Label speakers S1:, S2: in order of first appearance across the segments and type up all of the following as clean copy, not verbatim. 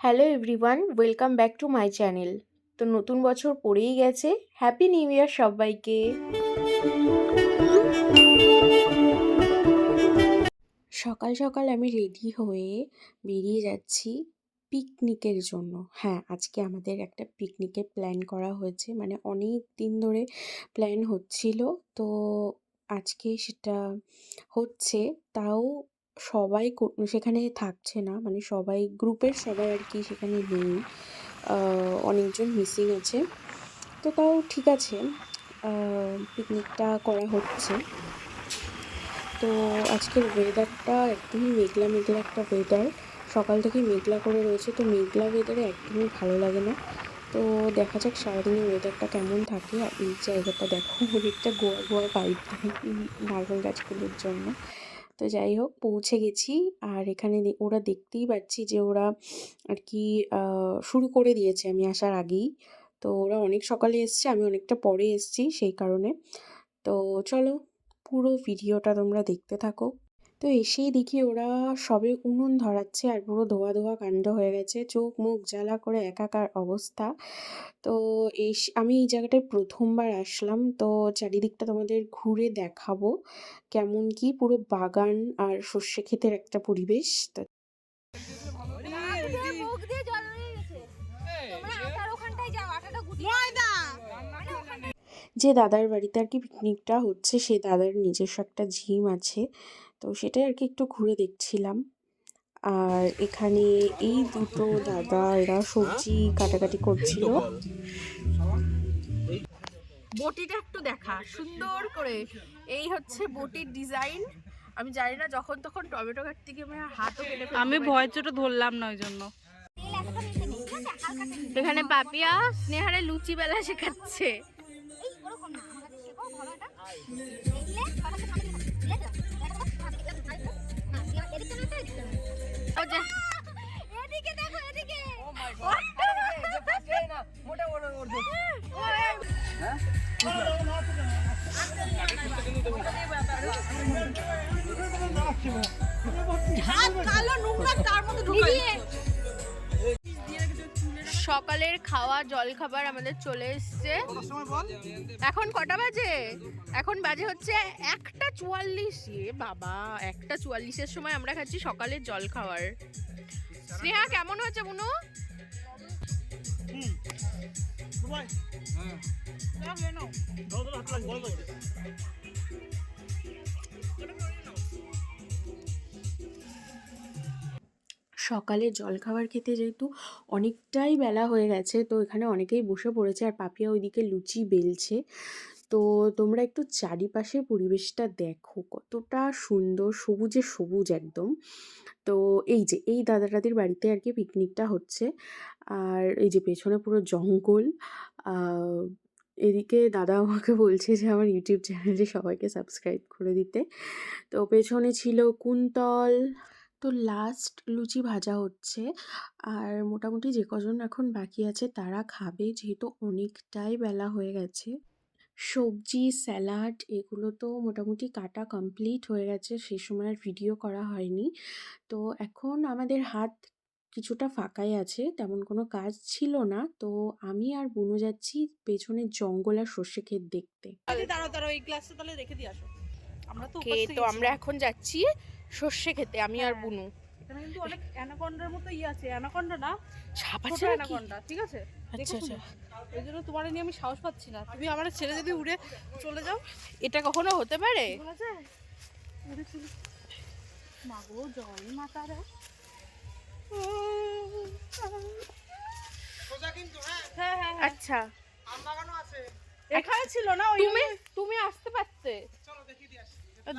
S1: Hello everyone, welcome back to my channel. তো নতুন বছর পড়েই গেছে, হ্যাপি নিউ ইয়ার সবাইকে। সকাল সকাল আমি রেডি হয়ে বেরিয়ে যাচ্ছি পিকনিকের জন্য। হ্যাঁ, আজকে আমাদের একটা পিকনিকের প্ল্যান করা হয়েছে, মানে অনেক দিন ধরে প্ল্যান হচ্ছিল। তো আজকে সেটা হচ্ছে, তাও সবাই সেখানে থাকছে না, মানে সবাই গ্রুপের সবাই আর কি সেখানে নেই। অনেকজন মিসিং আছে। তো তাও ঠিক আছে, পিকনিকটা করা হচ্ছে। তো আজকের ওয়েদারটা একদমই মেঘলা মেঘলা একটা ওয়েদার। সকাল থেকেই মেঘলা করে রয়েছে, তো মেঘলা ওয়েদারে একদমই ভালো লাগে না। তো দেখা যাক সারাদিনের ওয়েদারটা কেমন থাকে। আর এই জায়গাটা দেখো, অনেকটা গোয়া গোয়া ভাইব দেয় এই নারকেল গাছগুলোর জন্য। তো যাই হোক, পৌঁছে গেছি। আর এখানে ওরা দেখতেই পাচ্ছি যে ওরা আর কি শুরু করে দিয়েছে আমি আসার আগেই। তো ওরা অনেক সকালে এসছে, আমি অনেকটা পরে এসছি সেই কারণে। তো চলো, পুরো ভিডিওটা তোমরা দেখতে থাকো। তো এসেই দেখি ওরা সবে উনুন ধরাচ্ছে, আর পুরো ধোয়া ধোয়া কাণ্ড হয়ে গেছে, চোখ মুখ জ্বালা করে একাকার অবস্থা। তো আমি এই জায়গাটায় প্রথমবার আসলাম, তো চারিদিকটা তোমাদের ঘুরে দেখাবো কেমন কি। পুরো বাগান আর সর্ষে ক্ষেতের একটা পরিবেশ। তো যে দাদার বাড়িতে আর কি পিকনিকটা হচ্ছে, সে দাদার নিজস্ব একটা জিম আছে, তো সেটাই আর কি একটু ঘুরে দেখছিলাম। আর এখানে এই দুটো দাদা, এরা সবজি কাটাকাটি করছিল। বটিটা একটু দেখা সুন্দর করে, এই হচ্ছে বটির ডিজাইন। আমি জানি না, যখন তখন টমেটো কাটতে গিয়ে আমার হাতও কেটে ফেলতে
S2: আমি
S1: পারি।
S2: ভয় চোটে ধরলাম না ওই জন্য।
S1: এখানে পাপিয়া স্নেহারে লুচি বেলা শেখাচ্ছে। সকালের খাওয়া জলখাবার আমাদের চলে এসছে। এখন কটা বাজে? এখন বাজে হচ্ছে 1:44। বাবা, 1:44-এর সময় আমরা খাচ্ছি সকালের জল খাবার। স্নেহা কেমন হয়েছে বুনু? সকালে জলখাবার খেতে যেহেতু অনেকটাই বেলা হয়ে গেছে, তো এখানে অনেকেই বসে পড়েছে, আর পাপিয়া ওইদিকে লুচি বেলছে। তো তোমরা একটু চারিপাশে পরিবেশটা দেখো, কতটা সুন্দর, সবুজে সবুজ একদম। তো এই যে এই দাদাটাদের বাড়িতে আর কি পিকনিকটা হচ্ছে। আর এই যে পেছনে পুরো জঙ্গল। এদিকে দাদা আমাকে বলছে যে আমার ইউটিউব চ্যানেলে সবাইকে সাবস্ক্রাইব করে দিতে। তো পেছনে ছিল কুন্তল। তো লাস্ট লুচি ভাজা হচ্ছে, আর মোটামুটি যে কজন এখন বাকি আছে তারা খাবে, যেহেতু অনেকটাই বেলা হয়ে গেছে। সবজি স্যালাড এগুলো তো মোটামুটি কাটা কমপ্লিট হয়ে গেছে, সে সময় আর ভিডিও করা হয়নি। তো এখন আমাদের হাত কিছুটা ফাঁকাই আছে, তেমন কোনো কাজ ছিল না। তো আমি আর বুনু যাচ্ছি পেছনের জঙ্গল আর সর্ষে ক্ষেত দেখতে।
S2: এই গ্লাসটা তাহলে রেখে দিয়ে আসো। আমরা তো
S1: তো আমরা এখন যাচ্ছি সর্ষে খেতে, আমি আর বুনু।
S2: এখানে কিন্তু অনেক অ্যানাকন্ডার মতো আছে, অ্যানাকন্ডা না,
S1: সাপ
S2: ছোট
S1: আছে নাকি?
S2: অ্যানাকন্ডা, ঠিক আছে?
S1: আচ্ছা আচ্ছা।
S2: ওই জন্য তোমার নিয়ে আমি সাহস পাচ্ছি না, তুমি আমার ছেড়ে যদি উড়ে চলে যাও।
S1: এটা কখনো হতে পারে?
S2: বলা যায় উড়ে চলে মাগো, জল মাতারা। হ্যাঁ হ্যাঁ হ্যাঁ,
S1: আচ্ছা,
S2: এখানে ছিল না,
S1: তুমি তুমি আসতে পারতে।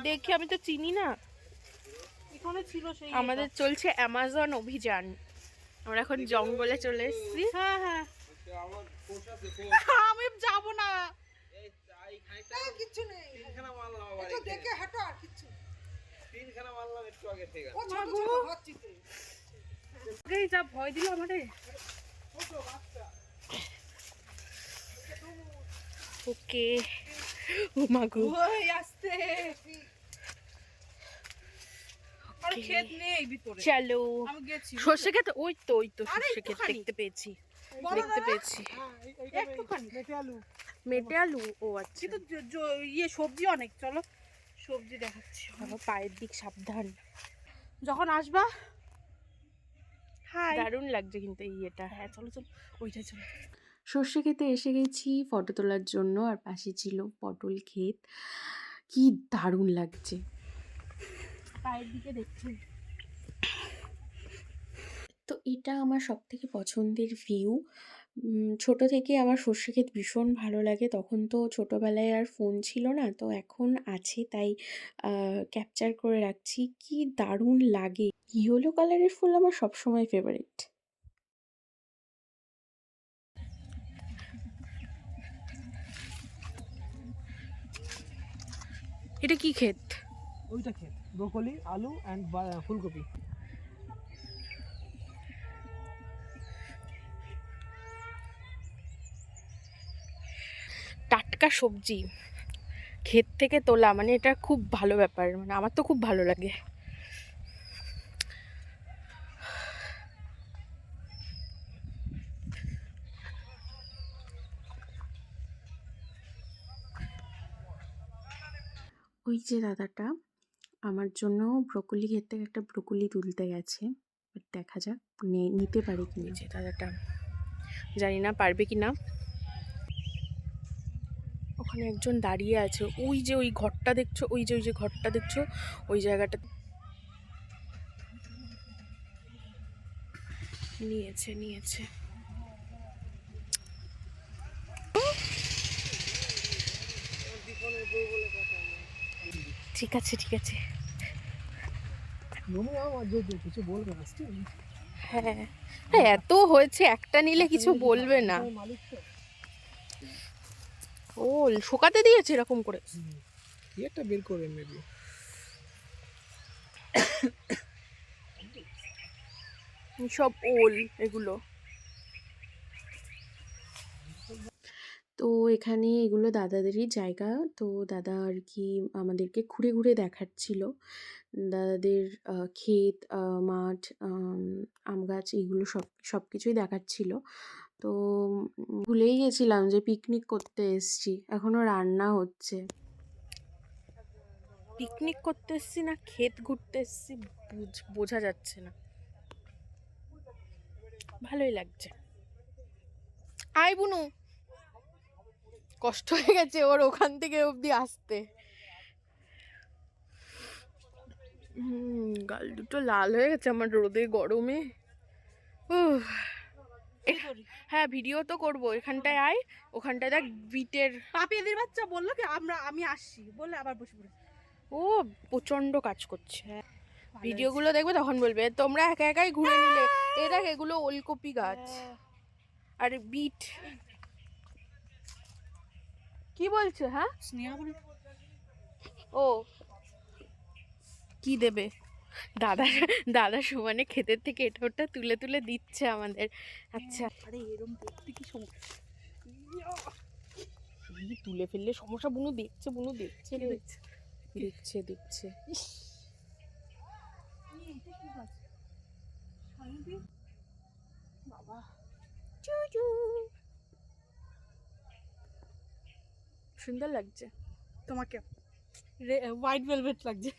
S1: দেখি, আমি তো চিনি না।
S2: এখানে ছিল সেই।
S1: আমাদের চলছে অ্যামাজন অভিযান, আমরা এখন জঙ্গলে চলে এসেছি।
S2: হ্যাঁ হ্যাঁ, আমি যাব না।
S3: কিচ্ছু নেই, একটু দেখে হাঁটো, আর কিচ্ছু তিনখানা মারলাম একটু আগে থেকে। ও ছোট ছোট হচ্ছিতে
S2: এই যা ভয় দিল আমারে।
S1: ওকে, ও মাগো,
S2: ওই আসতে আর ক্ষেত নেই ভিতরে।
S1: চলো
S2: আমি গেছি
S1: সর্ষে ক্ষেত, ওই তো
S2: আরে
S1: সর্ষে ক্ষেত
S2: একটুখানি।
S1: দেখতে পেয়েছি,
S2: বলো
S1: দেখতে
S2: দাদা।
S1: পেয়েছি।
S2: একটুখানি
S1: মেটে আলু, ও আচ্ছা।
S2: কিন্তু ইয়ে সবজি অনেক, চলো সবজি দেখাচ্ছি।
S1: বাবা পায়ের দিক সাবধান।
S2: যখন আসবা। হাই।
S1: দারুণ লাগছে কিন্তু এই এটা।
S2: হ্যাঁ চলো চলো, ওইটাই চলো।
S1: সর্ষে ক্ষেতে এসে গেছি ফটো তোলার জন্য, আর পাশে ছিল পটল ক্ষেত। কি দারুণ লাগছে।
S2: পায়ের দিকে দেখছি।
S1: তো এটা আমার সবথেকে পছন্দের ভিউ। ছোট থেকে আমার সর্ষে ক্ষেত ভীষণ ভালো লাগে। তখন তো ছোটবেলায় আর ফোন ছিল না, তো এখন আছে তাই ক্যাপচার করে রাখছি। কি দারুণ লাগে। ইয়েলো কালারের ফুল আমার সবসময় ফেভারিট। এটা কি ক্ষেত?
S3: ওইটা ক্ষেত, ব্রোকলি, আলু অ্যান্ড ফুলকপি।
S1: টাটকা সবজি ক্ষেত থেকে তোলা, মানে এটা খুব ভালো ব্যাপার, মানে আমার তো খুব ভালো লাগে। ওই যে দাদাটা আমার জন্য ব্রোকলি ক্ষেত থেকে একটা ব্রোকলি তুলতে গেছে, এবার দেখা যাক নিতে পারে কি। যে দাদাটা জানি না পারবে কি না। ওখানে একজন দাঁড়িয়ে আছে, ওই যে ওই ঘরটা দেখছো, ওই যে ঘরটা দেখছো, ওই জায়গাটা নিয়েছে। ঠিক আছে
S3: কিছু বলবে না।
S1: হ্যাঁ, এত হয়েছে, একটা নিলে কিছু বলবে না। ও শুকাতে দিয়েছে এরকম করে।
S3: এটা বের করে মেবি।
S1: সব ওল এগুলো। তো এখানে এগুলো দাদাদেরই জায়গা। তো দাদা আর কি আমাদেরকে ঘুরে ঘুরে দেখাচ্ছিল দাদাদের ক্ষেত, মাঠ, আম গাছ, এইগুলো সব কিছুই দেখাচ্ছিল। তো ভুলেই গেছিলাম যে পিকনিক করতে এসছি, এখনো রান্না হচ্ছে। পিকনিক করতে এসছি না ক্ষেত ঘুরতে এসছি বোঝা যাচ্ছে না। ভালোই লাগছে। আয় বুনু, কষ্ট হয়ে গেছে ওর ওখান থেকে অবধি আসতে। গাল দুটো লাল হয়ে গেছে আমার রোদে গরমে। হ্যাঁ ভিডিও তো করবো, এখানটায় আয়, ওখানটায় দেখ বিটের।
S2: পাপিয়াদির বাচ্চা বললো কি আমি আসছি বলে আবার বসে পড়ে।
S1: ও প্রচন্ড কাজ করছে। ভিডিওগুলো দেখবে তখন বলবে তোমরা একা একাই ঘুরে নিলে। এ দেখ এগুলো ওলকপি গাছ আর বিট। কি বলছে? হ্যাঁ
S2: স্নেহা বলে
S1: ও কি দেবে? দাদা সমানে ক্ষেতের থেকে এটা ওটা তুলে তুলে দিচ্ছে আমাদের। আচ্ছা
S2: আরে এরকম দেখতে কি সমস্যা?
S1: তুলে ফেললে সমস্যা। বুনু দেখছে দেখছে।
S2: বাবা
S1: সুন্দর লাগছে
S2: তোমাকে হোয়াইট ভেলভেট লাগছে।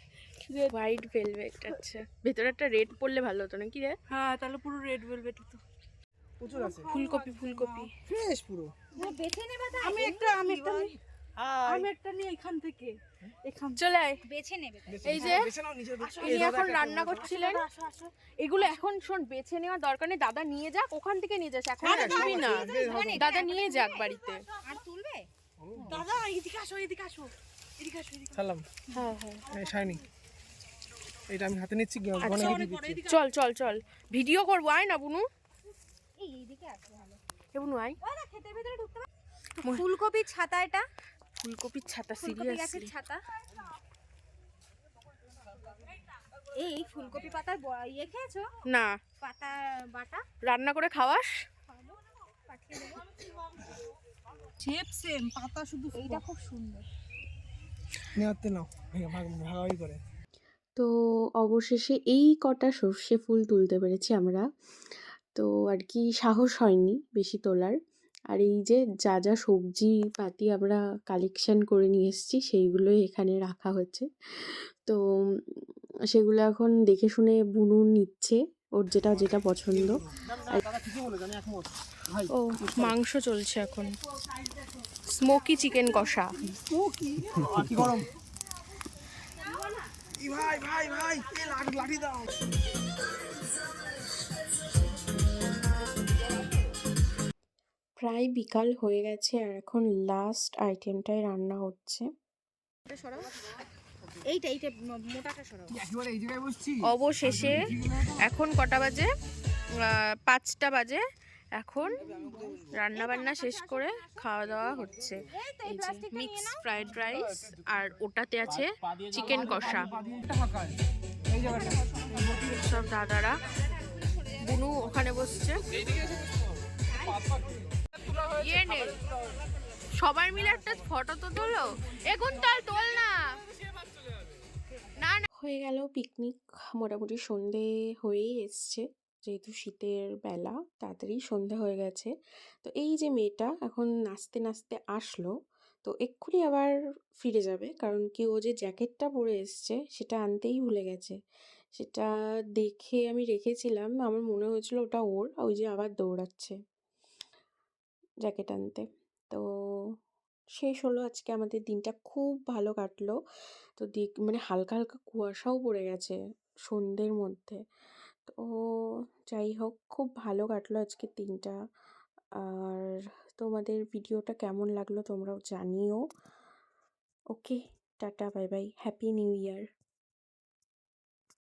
S1: White velvet. আচ্ছা ভেতরে একটা রেড পরলে ভালো হতো নাকি রে?
S2: হ্যাঁ তাহলে পুরো রেড ভেলভেট তো।
S3: প্রচুর আছে
S1: ফুলকপি
S3: ফ্রেশ পুরো।
S2: বেছে নেবে তাই? আমি একটা নিয়ে এখান থেকে
S1: চলে আয়।
S2: বেছে নেবে তাই?
S1: এই যে
S3: বেছে নাও নিজের।
S1: ইনি এখন রান্না করছিলেন। এগুলো এখন শোন বেছে নেওয়ার দরকার নেই, দাদা নিয়ে যাক, ওখান থেকে নিয়ে যাস, এখন আসবি না। দাদা নিয়ে যাক বাড়িতে।
S2: আর তুলবে? দাদা এদিকে আসো
S3: সালাম।
S1: হ্যাঁ
S3: শাইনি, এটা আমি হাতে নিচ্ছি।
S1: চল ভিডিও করবো, আয় না বুনু।
S2: এইদিকে আসো ভালো।
S1: এ বুনু আয়।
S2: ওরা খেতে ভেতরে ঢুকতে পারে। ফুলকপির ছাতা, এটা
S1: ফুলকপির ছাতা,
S2: ফুলকপি গাছের
S1: সিরিয়াসলি
S2: ছাতা। এই ফুলকপি পাতার ইয়ে খেয়েছো?
S1: না,
S2: পাতা বাটা
S1: রান্না করে খাওয়াস।
S2: পাঠিয়ে দেবো। সেম পাতা, শুধু এইটা খুব সুন্দর।
S3: নেওয়াতে নাও, ভাগাভাগি করে।
S1: তো অবশেষে এই কটা সর্ষে ফুল তুলতে পেরেছি আমরা। তো আর কি সাহস হয়নি বেশি তোলার। আর এই যে যা সবজিপাতি আমরা কালেকশন করে নিয়ে এসেছি সেইগুলোই এখানে রাখা হচ্ছে। তো সেগুলো এখন দেখে শুনে বুনু নিচ্ছে ওর যেটা পছন্দ। আর
S2: ও মাংস চলছে এখন, স্মোকি চিকেন কষা।
S3: ভাই ভাই ভাই লাঠি দাও।
S1: প্রায় বিকাল হয়ে গেছে আর এখন লাস্ট আইটেমটাই রান্না হচ্ছে।
S2: এইটা মোটাটা সরাও।
S3: একেবারে এই জায়গায় বসছি।
S2: অবশেষে এখন কটা বাজে? 5টা বাজে। এখন রান্না বান্না শেষ করে খাওয়া দাওয়া হচ্ছে। এই যে মিক্স ফ্রাইড রাইস আর ওটাতে আছে চিকেন কষা। সব দাদারা, বুনু ওখানে বসছে। ইয়ে নে, সবাই মিলে একটা ফটো তো তোলো। এখন তোল না। না না,
S1: হয়ে গেল পিকনিক। মোটামুটি সন্ধে হয়েই এসছে, যেহেতু শীতের বেলা তাড়াতাড়ি সন্ধে হয়ে গেছে। তো এই যে মেয়েটা এখন নাচতে নাচতে আসলো, তো এক্ষুনি আবার ফিরে যাবে, কারণ কি ও যে জ্যাকেটটা পরে এসছে সেটা আনতেই ভুলে গেছে। সেটা দেখে আমি রেখেছিলাম, আমার মনে হয়েছিল ওটা ওর, ওই যে আবার দৌড়াচ্ছে জ্যাকেট আনতে। তো শেষ হলো আজকে আমাদের দিনটা, খুব ভালো কাটলো। তো মানে হালকা হালকা কুয়াশাও পড়ে গেছে সন্ধ্যের মধ্যে। তো যাই হোক, খুব ভালো কাটলো আজকের দিনটা। আর তোমাদের ভিডিওটা কেমন লাগলো তোমরাও জানিও। Okay, tata, bye bye, happy new ইয়ার।